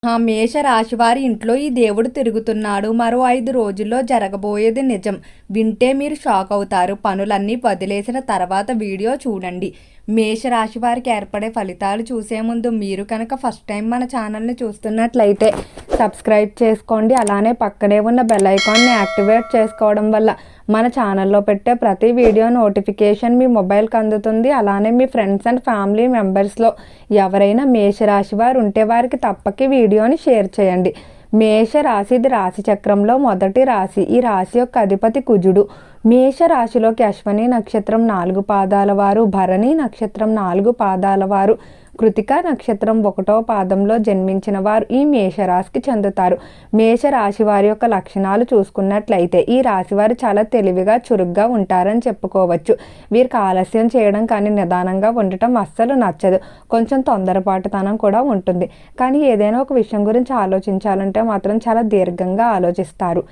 ఆ మేషరాశి వారి ఇంట్లో ఈ దేవుడు తిరుగుతున్నాడు. మరో 5 రోజుల్లో జరగబోయేది నిజం. వింటే మీరు షాక్ అవుతారు. పనులన్నీ వదిలేసిన తర్వాత వీడియో చూడండి. మేషరాశి వారికి ఏర్పడే ఫలితాలు చూసే ముందు మీరు కనుక ఫస్ట్ టైం మన ఛానల్ని చూస్తున్నట్లయితే సబ్స్క్రైబ్ చేసుకోండి. అలానే పక్కనే ఉన్న బెల్ ఐకాన్ని యాక్టివేట్ చేసుకోవడం వల్ల మన ఛానల్లో పెట్టే ప్రతి వీడియో నోటిఫికేషన్ మీ మొబైల్కి అందుతుంది. అలానే మీ ఫ్రెండ్స్ అండ్ ఫ్యామిలీ మెంబర్స్లో ఎవరైనా మేషరాశి వారు ఉంటే వారికి తప్పక వీడియోని షేర్ చేయండి. మేషరాశి ఇది రాశి చక్రంలో మొదటి రాశి. ఈ రాశి యొక్క అధిపతి కుజుడు. మేషరాశిలోకి అశ్వని నక్షత్రం 4 పాదాల వారు, భరణి నక్షత్రం 4 పాదాల వారు, కృతిక నక్షత్రం 1వ పాదంలో జన్మించిన వారు ఈ మేషరాశికి చెందుతారు. మేషరాశి వారి యొక్క లక్షణాలు చూసుకున్నట్లయితే ఈ రాశి వారు చాలా తెలివిగా చురుగ్గా ఉంటారని చెప్పుకోవచ్చు. వీరికి ఆలస్యం చేయడం కానీ నిదానంగా ఉండటం అస్సలు నచ్చదు. కొంచెం తొందరపాటుతనం కూడా ఉంటుంది. కానీ ఏదైనా ఒక విషయం గురించి ఆలోచించాలంటే మాత్రం చాలా దీర్ఘంగా ఆలోచిస్తారు.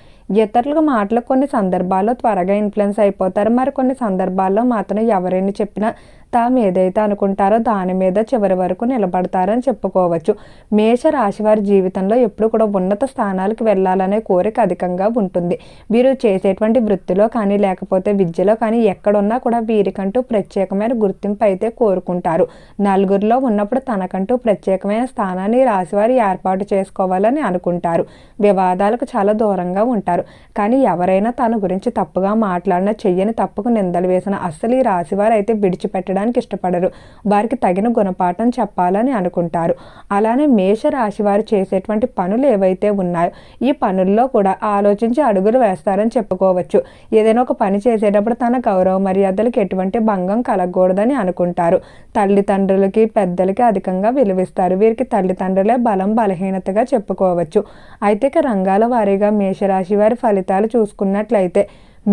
ఇతరుల మాటలు కొన్ని సందర్భాల్లో త్వరగా ఇన్ఫ్లుయెన్స్ అయిపోతారు. మరి కొన్ని సందర్భాల్లో మాత్రం ఎవరైనా చెప్పినా తాము ఏదైతే అనుకుంటారో దాని మీద చివరి వరకు నిలబడతారని చెప్పుకోవచ్చు. మేషరాశి వారి జీవితంలో ఎప్పుడు కూడా ఉన్నత స్థానాలకు వెళ్ళాలనే కోరిక అధికంగా ఉంటుంది. వీరు చేసేటువంటి వృత్తిలో కానీ లేకపోతే విద్యలో కానీ ఎక్కడున్నా కూడా వీరికంటూ ప్రత్యేకమైన గుర్తింపు అయితే కోరుకుంటారు. నలుగురిలో ఉన్నప్పుడు తనకంటూ ప్రత్యేకమైన స్థానాన్ని రాశివారి ఏర్పాటు చేసుకోవాలని అనుకుంటారు. వివాదాలకు చాలా దూరంగా ఉంటారు. కానీ ఎవరైనా తన గురించి తప్పుగా మాట్లాడినా, చెయ్యని తప్పుకు నిందలు వేసిన అస్సలు ఈ రాశివారు అయితే విడిచిపెట్టడానికి ఇష్టపడరు. వారికి తగిన గుణపాఠం చెప్పాలని అనుకుంటారు. అలానే మేషరాశి వారు చేసేటువంటి పనులు ఏవైతే ఉన్నాయో ఈ పనుల్లో కూడా ఆలోచించి అడుగులు వేస్తారని చెప్పుకోవచ్చు. ఏదైనా ఒక పని చేసేటప్పుడు తన గౌరవ మర్యాదలకు ఎటువంటి భంగం కలగకూడదని అనుకుంటారు. తల్లిదండ్రులకి పెద్దలకి అధికంగా విలువిస్తారు. వీరికి తల్లిదండ్రులే బలం బలహీనతగా చెప్పుకోవచ్చు. అయితే రంగాల వారీగా మేషరాశి వారి ఫలితాలు చూసుకున్నట్లయితే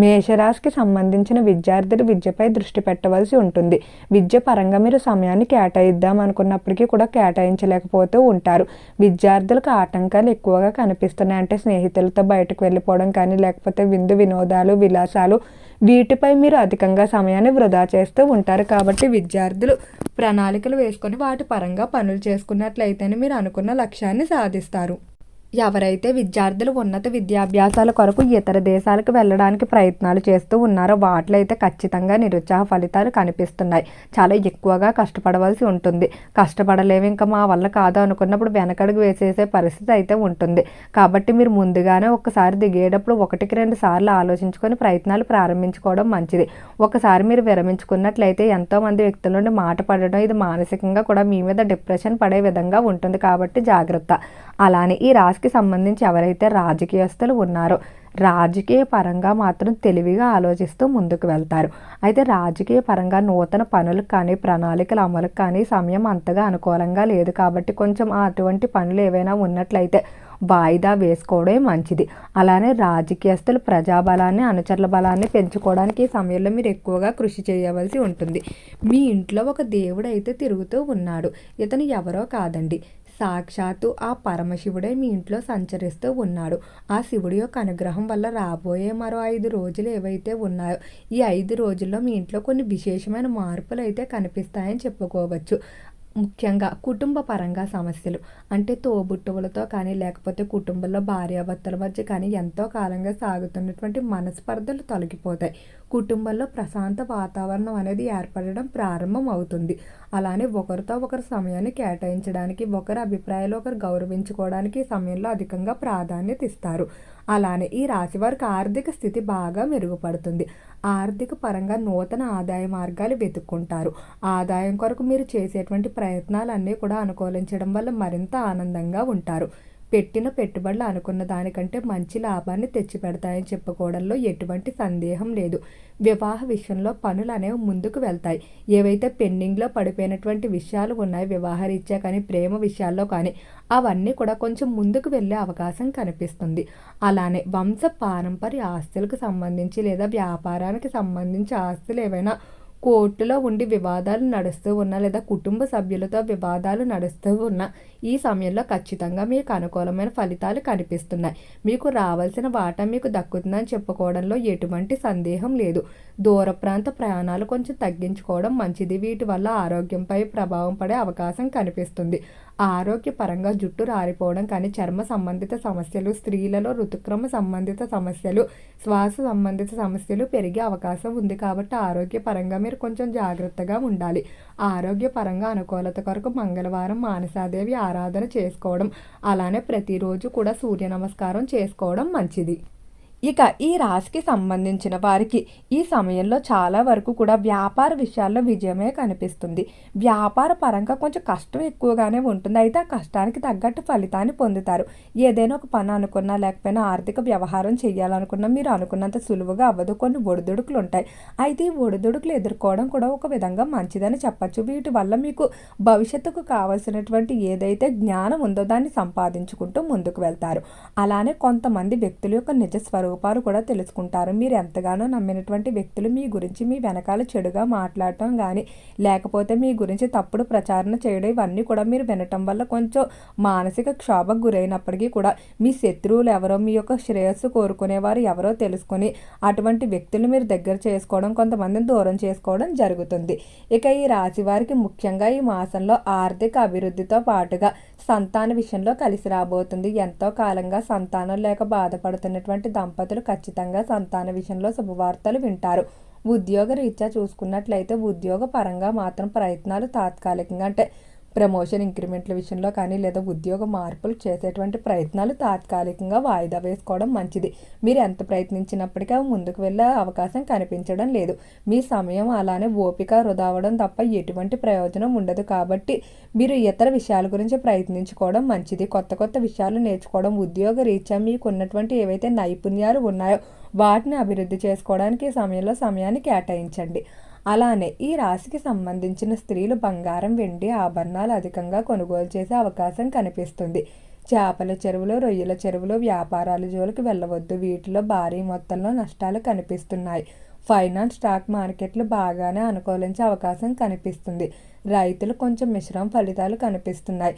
మేషరాశికి సంబంధించిన విద్యార్థులు విద్యపై దృష్టి పెట్టవలసి ఉంటుంది. విద్య పరంగా మీరు సమయాన్ని కేటాయిద్దాం అనుకున్నప్పటికీ కూడా కేటాయించలేకపోతూ ఉంటారు. విద్యార్థులకు ఆటంకాలు ఎక్కువగా కనిపిస్తున్నాయి. అంటే స్నేహితులతో బయటకు వెళ్ళిపోవడం కానీ లేకపోతే విందు వినోదాలు విలాసాలు వీటిపై మీరు అధికంగా సమయాన్ని వృధా చేస్తూ ఉంటారు. కాబట్టి విద్యార్థులు ప్రణాళికలు వేసుకొని వాటి పరంగా పనులు చేసుకున్నట్లయితేనే మీరు అనుకున్న లక్ష్యాన్ని సాధిస్తారు. ఎవరైతే విద్యార్థులు ఉన్నత విద్యాభ్యాసాల కొరకు ఇతర దేశాలకు వెళ్ళడానికి ప్రయత్నాలు చేస్తూ ఉన్నారో వాటిలో అయితే ఖచ్చితంగా నిరుత్సాహ ఫలితాలు కనిపిస్తున్నాయి. చాలా ఎక్కువగా కష్టపడవలసి ఉంటుంది. కష్టపడలేము, ఇంకా మా వల్ల కాదు అనుకున్నప్పుడు వెనకడుగు వేసేసే పరిస్థితి అయితే ఉంటుంది. కాబట్టి మీరు ముందుగానే ఒకసారి దిగేటప్పుడు 1-2 సార్లు ఆలోచించుకొని ప్రయత్నాలు ప్రారంభించుకోవడం మంచిది. ఒకసారి మీరు విరమించుకున్నట్లయితే ఎంతోమంది వ్యక్తుల నుండి మాట పడడం, ఇది మానసికంగా కూడా మీ మీద డిప్రెషన్ పడే విధంగా ఉంటుంది. కాబట్టి జాగ్రత్త. అలానే ఈ రాశికి సంబంధించి ఎవరైతే రాజకీయస్తులు ఉన్నారో రాజకీయ పరంగా మాత్రం తెలివిగా ఆలోచిస్తూ ముందుకు వెళ్తారు. అయితే రాజకీయ పరంగా నూతన పనులకు కానీ ప్రణాళికల అమలుకు కానీ సమయం అంతగా అనుకూలంగా లేదు. కాబట్టి కొంచెం అటువంటి పనులు ఏవైనా ఉన్నట్లయితే వాయిదా వేసుకోవడమే మంచిది. అలానే రాజకీయస్తులు ప్రజాబలాన్ని అనుచరుల బలాన్ని పెంచుకోవడానికి ఈ సమయంలో మీరు ఎక్కువగా కృషి చేయవలసి ఉంటుంది. మీ ఇంట్లో ఒక దేవుడు అయితే తిరుగుతూ ఉన్నాడు. ఇతను ఎవరో కాదండి, సాక్షాత్తు ఆ పరమశివుడే మీ ఇంట్లో సంచరిస్తూ ఉన్నాడు. ఆ శివుడి యొక్క అనుగ్రహం వల్ల రాబోయే మరో 5 రోజులు ఏవైతే ఉన్నాయో ఈ 5 రోజుల్లో మీ ఇంట్లో కొన్ని విశేషమైన మార్పులు అయితే కనిపిస్తాయని చెప్పుకోవచ్చు. ముఖ్యంగా కుటుంబ పరంగా సమస్యలు, అంటే తోబుట్టువులతో కానీ లేకపోతే కుటుంబంలో భార్యాభర్తల మధ్య కానీ ఎంతో కాలంగా సాగుతున్నటువంటి మనస్పర్ధలు తొలగిపోతాయి. కుటుంబంలో ప్రశాంత వాతావరణం అనేది ఏర్పడడం ప్రారంభం అవుతుంది. అలానే ఒకరితో ఒకరు సమయాన్ని కేటాయించడానికి, ఒకరి అభిప్రాయాలు ఒకరు గౌరవించుకోవడానికి ఈ సమయంలో అధికంగా ప్రాధాన్యత ఇస్తారు. అలానే ఈ రాశి వారికి ఆర్థిక స్థితి బాగా మెరుగుపడుతుంది. ఆర్థిక పరంగా నూతన ఆదాయ మార్గాలు వెతుక్కుంటారు. ఆదాయం కొరకు మీరు చేసేటువంటి ప్రయత్నాలన్నీ కూడా అనుకూలించడం వల్ల మరింత ఆనందంగా ఉంటారు. పెట్టిన పెట్టుబడులు అనుకున్న దానికంటే మంచి లాభాన్ని తెచ్చిపెడతాయని చెప్పుకోవడంలో ఎటువంటి సందేహం లేదు. వివాహ విషయంలో పనులు అనేవి ముందుకు వెళ్తాయి. ఏవైతే పెండింగ్లో పడిపోయినటువంటి విషయాలు ఉన్నాయో వివాహరీత్యా కానీ ప్రేమ విషయాల్లో కానీ అవన్నీ కూడా కొంచెం ముందుకు వెళ్ళే అవకాశం కనిపిస్తుంది. అలానే వంశ పారంపర్య ఆస్తులకు సంబంధించి లేదా వ్యాపారానికి సంబంధించి ఆస్తులు ఏవైనా కోర్టులో ఉండి వివాదాలు నడుస్తూ ఉన్నా లేదా కుటుంబ సభ్యులతో వివాదాలు నడుస్తూ ఉన్నా ఈ సమయంలో ఖచ్చితంగా మీకు అనుకూలమైన ఫలితాలు కనిపిస్తున్నాయి. మీకు రావాల్సిన వాటా మీకు దక్కుతుందని చెప్పుకోవడంలో ఎటువంటి సందేహం లేదు. దూర ప్రాంత ప్రయాణాలు కొంచెం తగ్గించుకోవడం మంచిది. వీటి వల్ల ఆరోగ్యంపై ప్రభావం పడే అవకాశం కనిపిస్తుంది. ఆరోగ్యపరంగా జుట్టు రాలిపోవడం కానీ, చర్మ సంబంధిత సమస్యలు, స్త్రీలలో ఋతుక్రమ సంబంధిత సమస్యలు, శ్వాస సంబంధిత సమస్యలు పెరిగే అవకాశం ఉంది. కాబట్టి ఆరోగ్యపరంగా మీరు కొంచెం జాగ్రత్తగా ఉండాలి. ఆరోగ్యపరంగా అనుకూలత కొరకు మంగళవారం మానసాదేవి ఆరాధన చేసుకోవడం, అలానే ప్రతిరోజు కూడా సూర్య నమస్కారం చేసుకోవడం మంచిది. ఇక ఈ రాశికి సంబంధించిన వారికి ఈ సమయంలో చాలా వరకు కూడా వ్యాపార విషయాల్లో విజయమే కనిపిస్తుంది. వ్యాపార పరంగా కొంచెం కష్టం ఎక్కువగానే ఉంటుంది. అయితే ఆ కష్టానికి తగ్గట్టు ఫలితాన్ని పొందుతారు. ఏదైనా ఒక పని అనుకున్నా, లేకపోయినా ఆర్థిక వ్యవహారం చేయాలనుకున్నా మీరు అనుకున్నంత సులువుగా అవ్వదు. కొన్ని ఒడిదుడుకులు ఉంటాయి. అయితే ఈ ఒడిదుడుకులు ఎదుర్కోవడం కూడా ఒక విధంగా మంచిదని చెప్పచ్చు. వీటి వల్ల మీకు భవిష్యత్తుకు కావాల్సినటువంటి ఏదైతే జ్ఞానం ఉందో దాన్ని సంపాదించుకుంటూ ముందుకు వెళ్తారు. అలానే కొంతమంది వ్యక్తుల యొక్క నిజ స్వరూపాలు కూడా తెలుసుకుంటారు. మీరు ఎంతగానో నమ్మినటువంటి వ్యక్తులు మీ గురించి మీ వెనకాల చెడుగా మాట్లాడటం కానీ, లేకపోతే మీ గురించి తప్పుడు ప్రచారణ చేయడం, ఇవన్నీ కూడా మీరు వినటం వల్ల కొంచెం మానసిక క్షోభకు గురైనప్పటికీ కూడా మీ శత్రువులు ఎవరో, మీ యొక్క శ్రేయస్సు కోరుకునేవారు ఎవరో తెలుసుకొని అటువంటి వ్యక్తులు మీరు దగ్గర చేసుకోవడం, కొంతమందిని దూరం చేసుకోవడం జరుగుతుంది. ఇక ఈ రాశి వారికి ముఖ్యంగా ఈ మాసంలో ఆర్థిక అభివృద్ధితో పాటుగా సంతాన విషయంలో కలిసి రాబోతుంది. ఎంతో కాలంగా సంతానం లేక బాధపడుతున్నటువంటి దంపతులు ఖచ్చితంగా సంతాన విషయంలో శుభవార్తలు వింటారు. ఉద్యోగ రీత్యా చూసుకున్నట్లయితే ఉద్యోగ పరంగా మాత్రం ప్రయత్నాలు తాత్కాలికంగా, అంటే ప్రమోషన్ ఇంక్రిమెంట్ల విషయంలో కానీ, లేదా ఉద్యోగ మార్పులు చేసేటువంటి ప్రయత్నాలు తాత్కాలికంగా వాయిదా వేసుకోవడం మంచిది. మీరు ఎంత ప్రయత్నించినప్పటికీ అవి ముందుకు వెళ్ళే అవకాశం కనిపించడం లేదు. మీ సమయం అలానే ఓపిక వృధా అవ్వడం తప్ప ఎటువంటి ప్రయోజనం ఉండదు. కాబట్టి మీరు ఇతర విషయాల గురించి ప్రయత్నించుకోవడం మంచిది. కొత్త కొత్త విషయాలు నేర్చుకోవడం, ఉద్యోగ రీత్యా మీకు ఉన్నటువంటి ఏవైతే నైపుణ్యాలు ఉన్నాయో వాటిని అభివృద్ధి చేసుకోవడానికి ఈ సమయంలో సమయాన్ని కేటాయించండి. అలానే ఈ రాశికి సంబంధించిన స్త్రీలు బంగారం, వెండి ఆభరణాలు అధికంగా కొనుగోలు చేసే అవకాశం కనిపిస్తుంది. చేపల చెరువులు, రొయ్యల చెరువులు వ్యాపారాల జోలికి వెళ్ళవద్దు. వీటిలో భారీ మొత్తంలో నష్టాలు కనిపిస్తున్నాయి. ఫైనాన్స్, స్టాక్ మార్కెట్లు బాగానే అనుకూలించే అవకాశం కనిపిస్తుంది. రైతులు కొంచెం మిశ్రమ ఫలితాలు కనిపిస్తున్నాయి.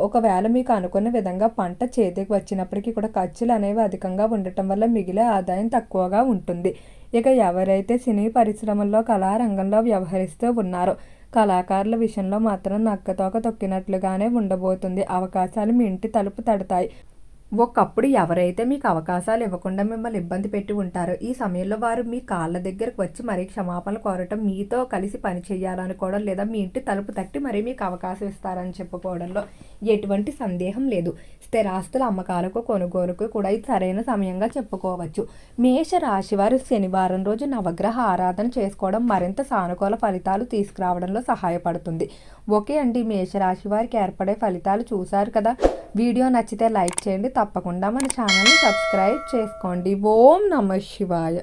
ఒకవేళ మీకు అనుకున్న విధంగా పంట చేతికి వచ్చినప్పటికీ కూడా ఖర్చులు అనేవి అధికంగా ఉండటం వల్ల మిగిలే ఆదాయం తక్కువగా ఉంటుంది. ఇక ఎవరైతే సినీ పరిశ్రమల్లో కళారంగంలో వ్యవహరిస్తూ ఉన్నారో కళాకారుల విషయంలో మాత్రం నక్కతోక తొక్కినట్లుగానే ఉండబోతుంది. అవకాశాలు మీ ఇంటి తలుపు తడతాయి. ఒకప్పుడు ఎవరైతే మీకు అవకాశాలు ఇవ్వకుండా మిమ్మల్ని ఇబ్బంది పెట్టి ఉంటారో ఈ సమయంలో వారు మీ కాళ్ళ దగ్గరకు వచ్చి మరీ క్షమాపణలు కోరటం, మీతో కలిసి పని చేయాలనుకోవడం, లేదా మీ ఇంటి తలుపు తట్టి మరీ మీకు అవకాశం ఇస్తారని చెప్పుకోవడంలో ఎటువంటి సందేహం లేదు. స్థిరాస్తుల అమ్మకాలకు, కొనుగోలుకు కూడా ఇది సరైన సమయంగా చెప్పుకోవచ్చు. మేష రాశి వారు శనివారం రోజు నవగ్రహ ఆరాధన చేసుకోవడం మరింత సానుకూల ఫలితాలు తీసుకురావడంలో సహాయపడుతుంది. ఓకే అండి, మేషరాశి వారికి ఏర్పడే ఫలితాలు చూశారు కదా. వీడియో నచ్చితే లైక్ చేయండి. తప్పకుండా మన ఛానల్ని సబ్స్క్రైబ్ చేసుకోండి. ఓం నమః శివాయ.